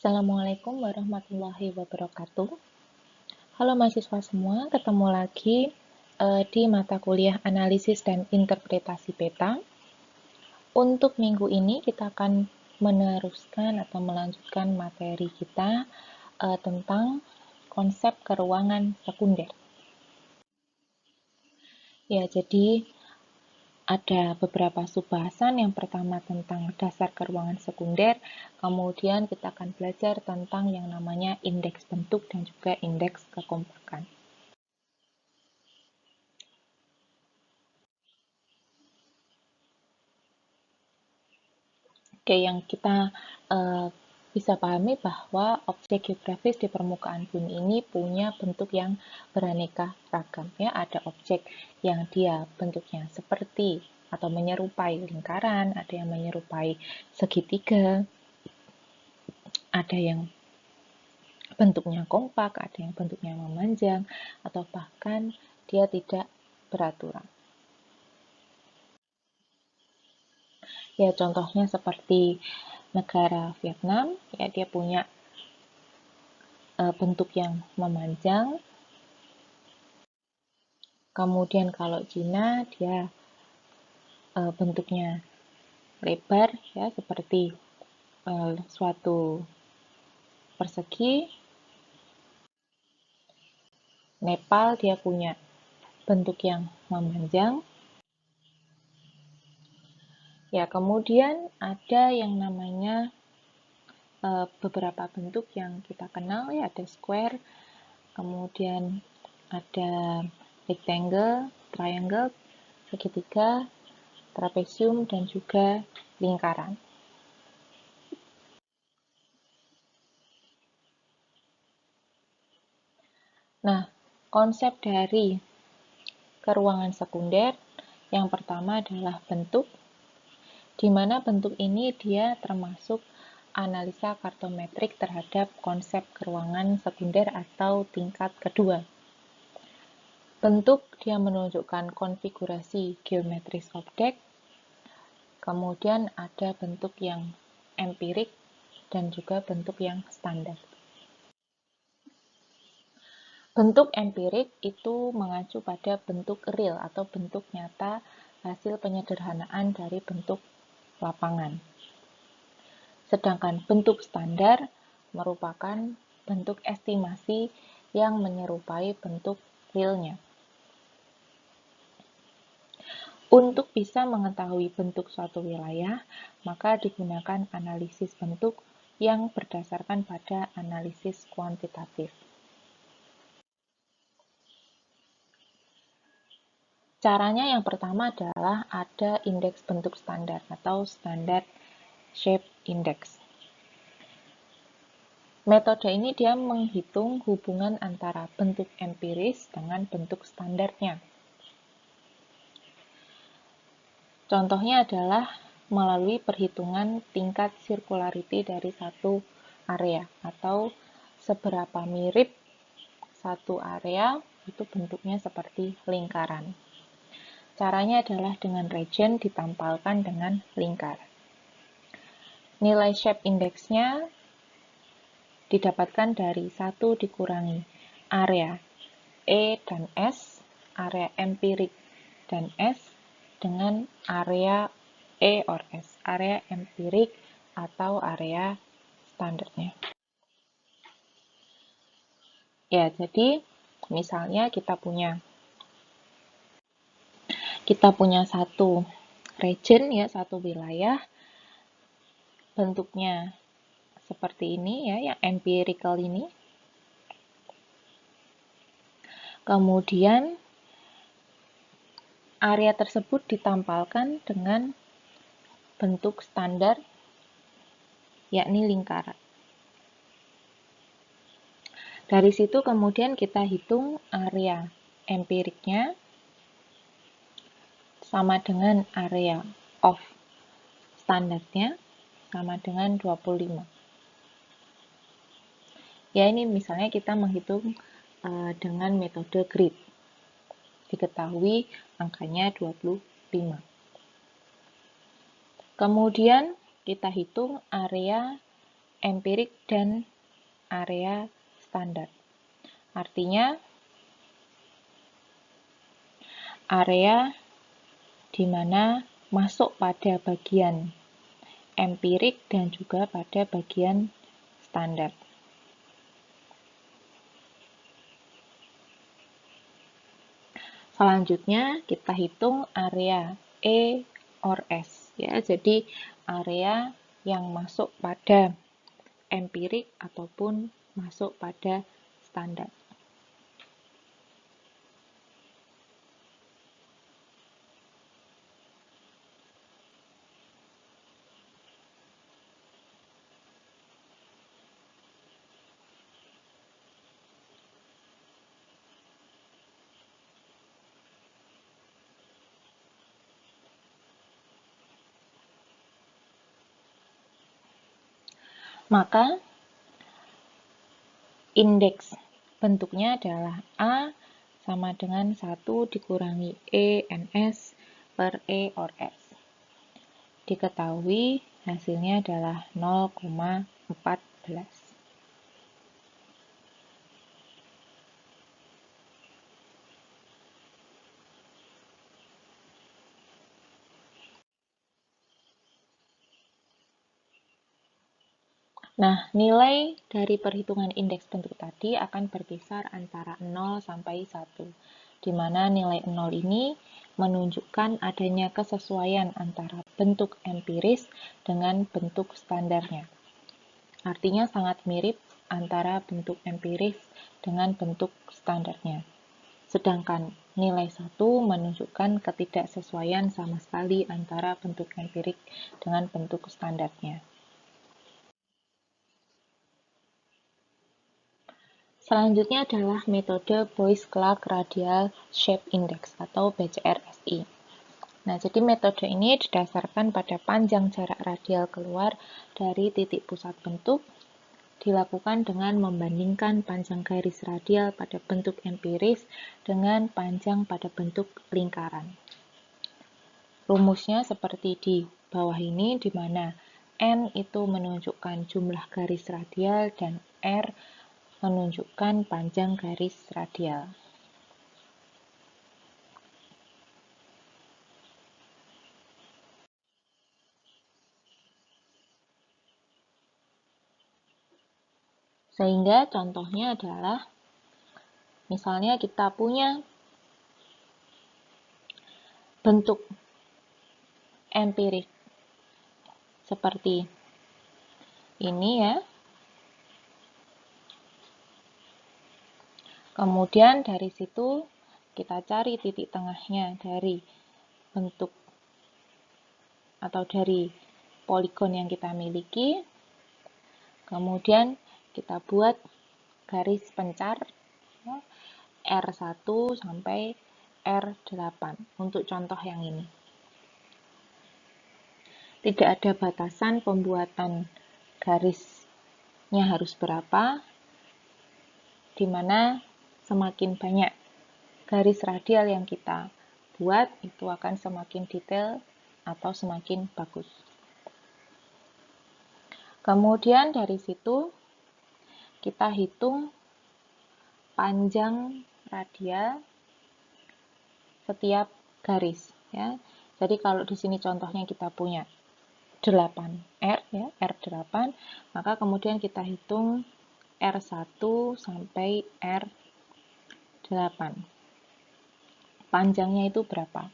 Assalamualaikum warahmatullahi wabarakatuh. Halo mahasiswa semua, ketemu lagi di mata kuliah Analisis dan Interpretasi Peta. Untuk minggu ini kita akan meneruskan atau melanjutkan materi kita tentang konsep keruangan sekunder. Ya, jadi ada beberapa subbahasan. Yang pertama tentang dasar keruangan sekunder, kemudian kita akan belajar tentang yang namanya indeks bentuk dan juga indeks kekompakan. Oke, yang kita bisa pahami bahwa objek geografis di permukaan bumi ini punya bentuk yang beraneka ragam. Ya, ada objek yang dia bentuknya seperti atau menyerupai lingkaran, ada yang menyerupai segitiga, ada yang bentuknya kompak, ada yang bentuknya memanjang, atau bahkan dia tidak beraturan. Ya, contohnya seperti negara Vietnam, ya dia punya bentuk yang memanjang. Kemudian kalau Cina, dia bentuknya lebar, ya seperti suatu persegi. Nepal, dia punya bentuk yang memanjang. Ya, kemudian ada yang namanya beberapa bentuk yang kita kenal, ya ada square, kemudian ada rectangle, triangle, segitiga, trapesium, dan juga lingkaran. Nah, konsep dari keruangan sekunder yang pertama adalah bentuk, di mana bentuk ini dia termasuk analisa kartometrik terhadap konsep keruangan sekunder atau tingkat kedua. Bentuk dia menunjukkan konfigurasi geometris objek, kemudian ada bentuk yang empirik dan juga bentuk yang standar. Bentuk empirik itu mengacu pada bentuk real atau bentuk nyata hasil penyederhanaan dari bentuk lapangan. Sedangkan bentuk standar merupakan bentuk estimasi yang menyerupai bentuk realnya. Untuk bisa mengetahui bentuk suatu wilayah, maka digunakan analisis bentuk yang berdasarkan pada analisis kuantitatif. Caranya yang pertama adalah ada indeks bentuk standar atau standard shape index. Metode ini dia menghitung hubungan antara bentuk empiris dengan bentuk standarnya. Contohnya adalah melalui perhitungan tingkat circularity dari satu area atau seberapa mirip satu area itu bentuknya seperti lingkaran. Caranya adalah dengan regen ditampalkan dengan lingkar. Nilai shape index-nya didapatkan dari 1 dikurangi area E dan S, area empirik dan S, dengan area E or S, area empirik atau area standarnya. Ya, jadi misalnya kita punya satu region, ya, satu wilayah, bentuknya seperti ini, ya, yang empirical ini. Kemudian area tersebut ditampalkan dengan bentuk standar, yakni lingkaran. Dari situ kemudian kita hitung area empiriknya sama dengan area of standarnya sama dengan 25. Ya, ini misalnya kita menghitung dengan metode grid. Diketahui angkanya 25. Kemudian kita hitung area empirik dan area standar. Artinya, area di mana masuk pada bagian empirik dan juga pada bagian standar. Selanjutnya kita hitung area E or S ya. Jadi area yang masuk pada empirik ataupun masuk pada standar. Maka indeks bentuknya adalah A sama dengan 1 dikurangi E NS per E or S. Diketahui hasilnya adalah 0,14. Nah, nilai dari perhitungan indeks bentuk tadi akan berkisar antara 0 sampai 1, di mana nilai 0 ini menunjukkan adanya kesesuaian antara bentuk empiris dengan bentuk standarnya. Artinya sangat mirip antara bentuk empiris dengan bentuk standarnya. Sedangkan nilai 1 menunjukkan ketidaksesuaian sama sekali antara bentuk empirik dengan bentuk standarnya. Selanjutnya adalah metode Boyce-Clark Radial Shape Index atau BCRSI. Nah, jadi metode ini didasarkan pada panjang jarak radial keluar dari titik pusat bentuk, dilakukan dengan membandingkan panjang garis radial pada bentuk empiris dengan panjang pada bentuk lingkaran. Rumusnya seperti di bawah ini, di mana N itu menunjukkan jumlah garis radial dan R menunjukkan panjang garis radial. Sehingga contohnya adalah, misalnya kita punya bentuk empirik seperti ini ya. Kemudian dari situ kita cari titik tengahnya dari bentuk atau dari poligon yang kita miliki. Kemudian kita buat garis pencar ya, R1 sampai R8 untuk contoh yang ini. Tidak ada batasan pembuatan garisnya harus berapa, di mana semakin banyak garis radial yang kita buat, itu akan semakin detail atau semakin bagus. Kemudian dari situ kita hitung panjang radial setiap garis ya. Jadi kalau di sini contohnya kita punya 8R ya, R8, maka kemudian kita hitung R1 sampai R8. Panjangnya itu berapa?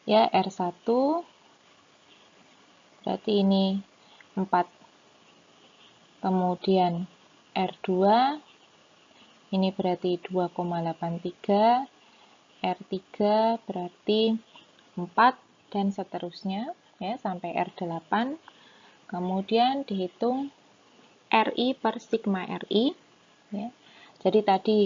Ya, R1 berarti ini 4. Kemudian R2 ini berarti 2,83, R3 berarti 4 dan seterusnya ya sampai R8. Kemudian dihitung RI per sigma RI ya. Jadi tadi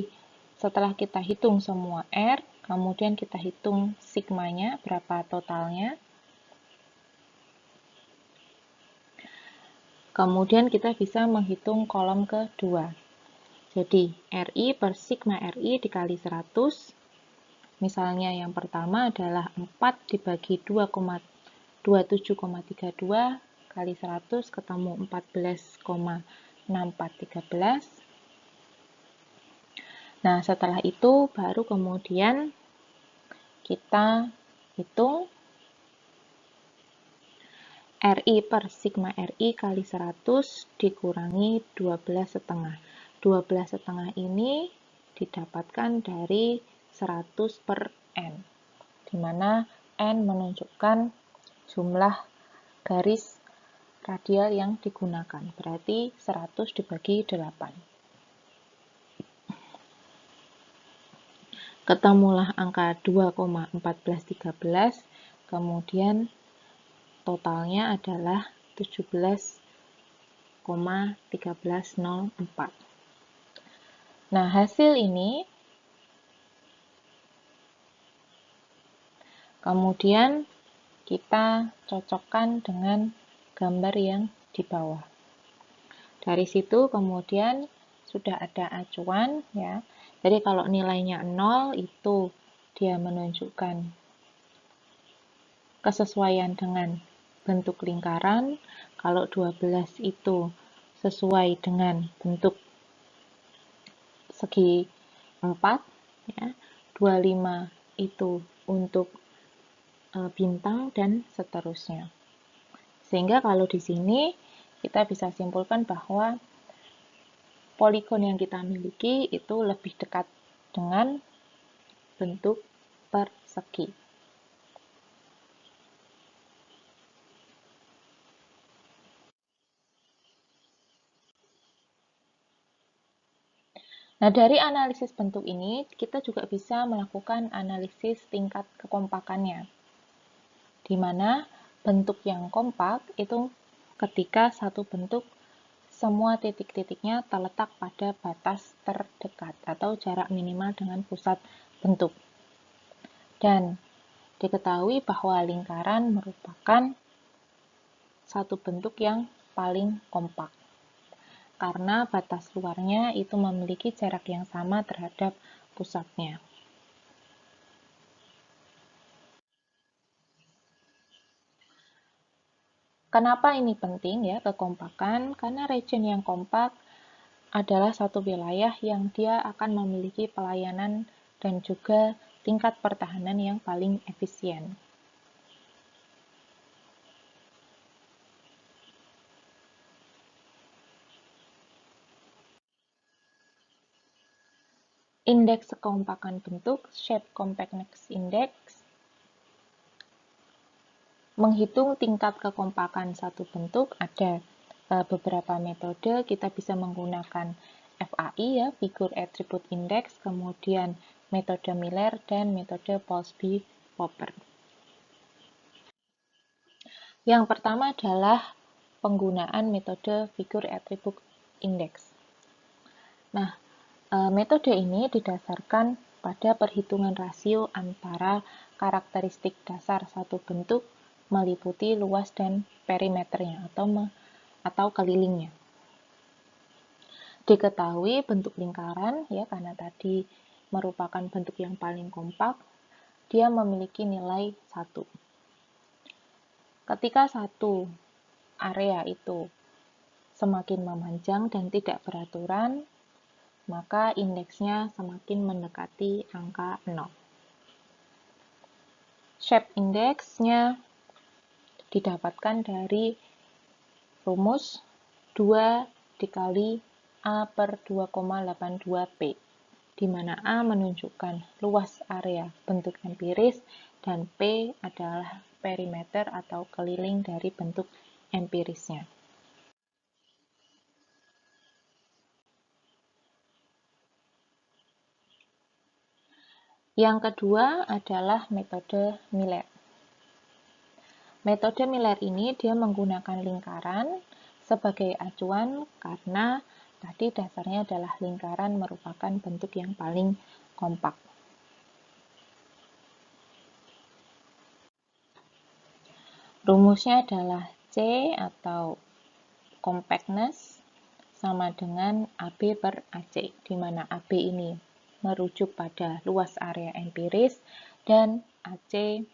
setelah kita hitung semua R, kemudian kita hitung sigmanya berapa totalnya. Kemudian kita bisa menghitung kolom kedua. Jadi RI per sigma RI dikali 100 Misalnya yang pertama adalah 4 dibagi 27,32 kali 100 ketemu 14,6413. Nah, setelah itu baru kemudian kita hitung RI per sigma RI kali 100 dikurangi 12,5. 12,5 ini didapatkan dari 100 per N, di mana N menunjukkan jumlah garis radial yang digunakan, berarti 100 dibagi 8. Ketemulah angka 2,1413, kemudian totalnya adalah 17,1304. Nah, hasil ini kemudian kita cocokkan dengan gambar yang di bawah. Dari situ kemudian sudah ada acuan ya. Jadi kalau nilainya 0 itu dia menunjukkan kesesuaian dengan bentuk lingkaran, kalau 12 itu sesuai dengan bentuk segi 4 ya. 25 itu untuk bintang dan seterusnya. Sehingga kalau di sini kita bisa simpulkan bahwa poligon yang kita miliki itu lebih dekat dengan bentuk persegi. Nah, dari analisis bentuk ini, kita juga bisa melakukan analisis tingkat kekompakannya, di mana bentuk yang kompak itu ketika satu bentuk semua titik-titiknya terletak pada batas terdekat atau jarak minimal dengan pusat bentuk. Dan diketahui bahwa lingkaran merupakan satu bentuk yang paling kompak, karena batas luarnya itu memiliki jarak yang sama terhadap pusatnya. Kenapa ini penting ya, kekompakan? Karena region yang kompak adalah satu wilayah yang dia akan memiliki pelayanan dan juga tingkat pertahanan yang paling efisien. Indeks kekompakan bentuk, Shape Compactness Index, menghitung tingkat kekompakan satu bentuk ada beberapa metode. Kita bisa menggunakan FAI ya, Figure Attribute Index, kemudian metode Miller dan metode Ponsonby-Popper. Yang pertama adalah penggunaan metode Figure Attribute Index. Nah, metode ini didasarkan pada perhitungan rasio antara karakteristik dasar satu bentuk meliputi luas dan perimeternya atau kelilingnya. Diketahui bentuk lingkaran ya, karena tadi merupakan bentuk yang paling kompak, dia memiliki nilai 1. Ketika satu area itu semakin memanjang dan tidak beraturan, maka indeksnya semakin mendekati angka 0. Shape index-nya didapatkan dari rumus 2 dikali A per 2,82P, di mana A menunjukkan luas area bentuk empiris dan P adalah perimeter atau keliling dari bentuk empirisnya. Yang kedua adalah metode Miller. Metode Miller ini dia menggunakan lingkaran sebagai acuan karena tadi dasarnya adalah lingkaran merupakan bentuk yang paling kompak. Rumusnya adalah C atau compactness sama dengan AB per AC, di mana AB ini merujuk pada luas area empiris, dan AC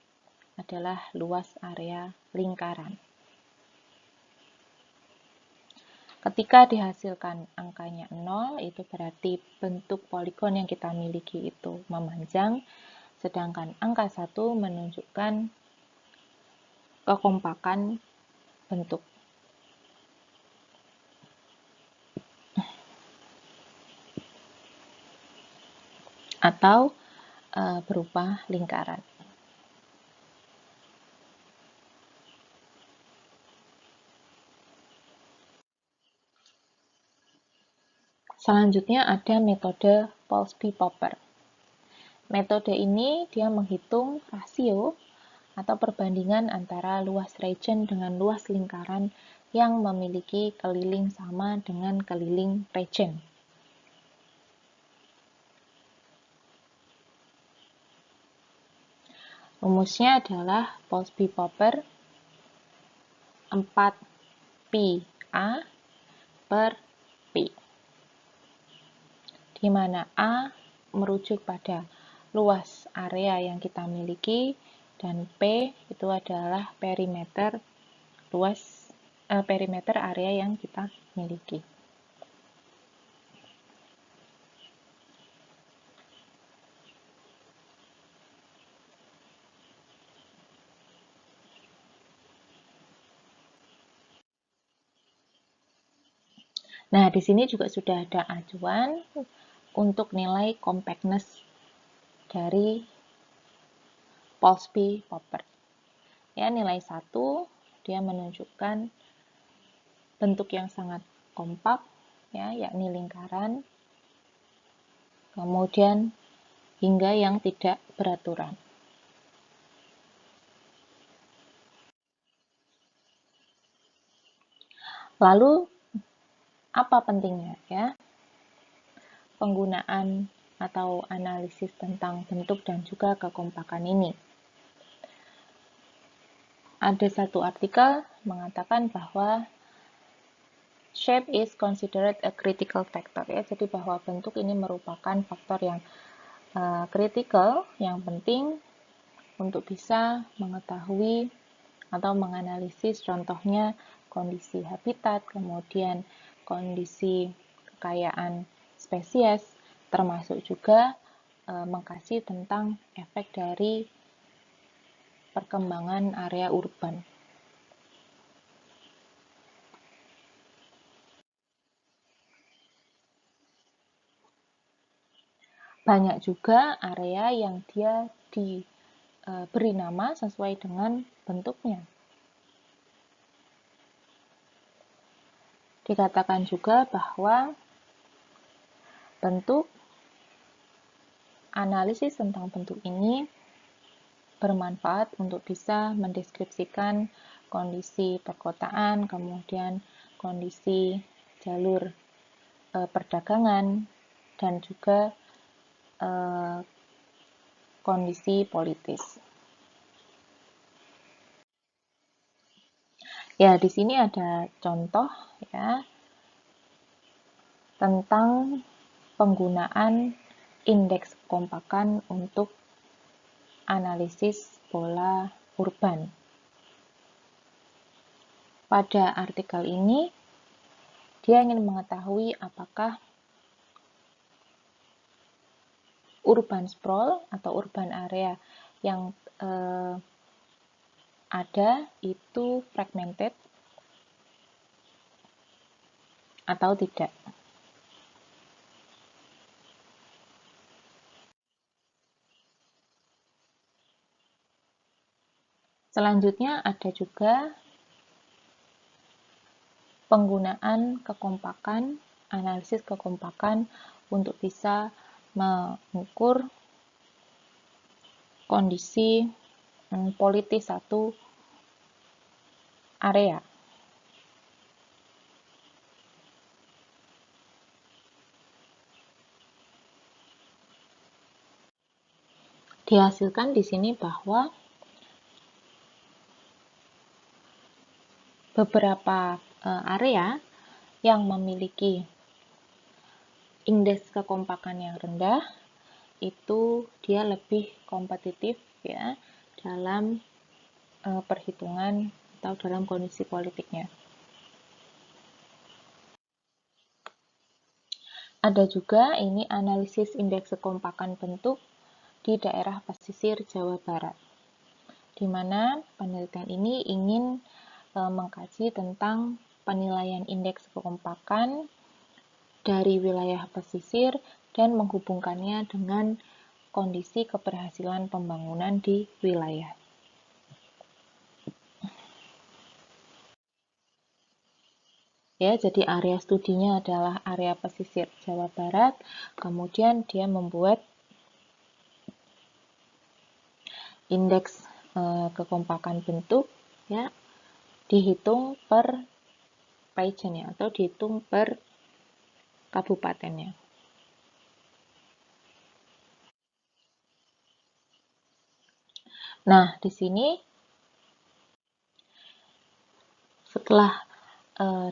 adalah luas area lingkaran. Ketika dihasilkan angkanya 0, itu berarti bentuk poligon yang kita miliki itu memanjang, sedangkan angka 1 menunjukkan kekompakan bentuk. Atau berupa lingkaran. Selanjutnya ada metode Polsby-Popper. Metode ini dia menghitung rasio atau perbandingan antara luas region dengan luas lingkaran yang memiliki keliling sama dengan keliling region. Rumusnya adalah Polsby-Popper 4PA per P, di mana A merujuk pada luas area yang kita miliki dan P itu adalah perimeter area yang kita miliki. Nah, di sini juga sudah ada acuan untuk nilai compactness dari Polsby-Popper. Ya, nilai 1 dia menunjukkan bentuk yang sangat kompak, ya, yakni lingkaran, kemudian hingga yang tidak beraturan. Lalu, apa pentingnya, ya? Penggunaan atau analisis tentang bentuk dan juga kekompakan ini. Ada satu artikel mengatakan bahwa shape is considered a critical factor, ya. Jadi bahwa bentuk ini merupakan faktor yang kritikal, yang penting untuk bisa mengetahui atau menganalisis contohnya kondisi habitat, kemudian kondisi kekayaan spesies, termasuk juga mengkaji tentang efek dari perkembangan area urban. Banyak juga area yang dia diberi nama sesuai dengan bentuknya. Dikatakan juga bahwa bentuk analisis tentang bentuk ini bermanfaat untuk bisa mendeskripsikan kondisi perkotaan, kemudian kondisi jalur perdagangan, dan juga kondisi politis. Ya, di sini ada contoh, ya, tentang penggunaan indeks kekompakan untuk analisis pola urban. Pada artikel ini, dia ingin mengetahui apakah urban sprawl atau urban area yang ada itu fragmented atau tidak. Selanjutnya ada juga penggunaan kekompakan, analisis kekompakan untuk bisa mengukur kondisi politis satu area. Dihasilkan di sini bahwa beberapa area yang memiliki indeks kekompakan yang rendah itu dia lebih kompetitif ya dalam perhitungan atau dalam kondisi politiknya. Ada juga ini analisis indeks kekompakan bentuk di daerah pesisir Jawa Barat, di mana penelitian ini ingin mengkaji tentang penilaian indeks kekompakan dari wilayah pesisir dan menghubungkannya dengan kondisi keberhasilan pembangunan di wilayah. Ya, jadi area studinya adalah area pesisir Jawa Barat, kemudian dia membuat indeks kekompakan bentuk ya dihitung per regionnya atau dihitung per kabupatennya. Nah, di sini setelah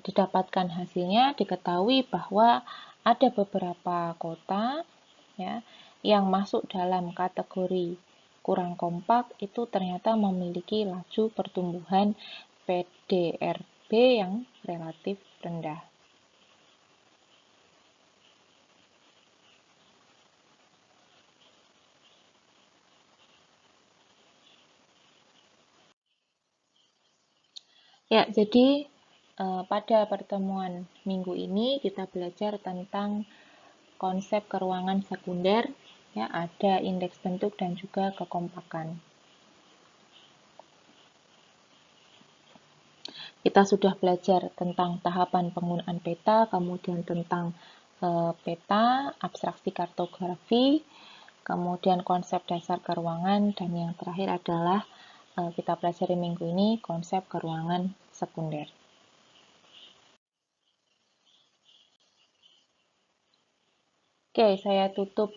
didapatkan hasilnya, diketahui bahwa ada beberapa kota ya yang masuk dalam kategori kurang kompak itu ternyata memiliki laju pertumbuhan PDRB yang relatif rendah. Ya, jadi pada pertemuan minggu ini kita belajar tentang konsep keruangan sekunder, ya ada indeks bentuk dan juga kekompakan. Kita sudah belajar tentang tahapan penggunaan peta, kemudian tentang peta, abstraksi kartografi, kemudian konsep dasar keruangan, dan yang terakhir adalah kita pelajari minggu ini konsep keruangan sekunder. Oke, saya tutup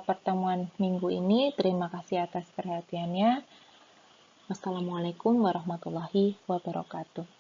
pertemuan minggu ini. Terima kasih atas perhatiannya. Wassalamualaikum warahmatullahi wabarakatuh.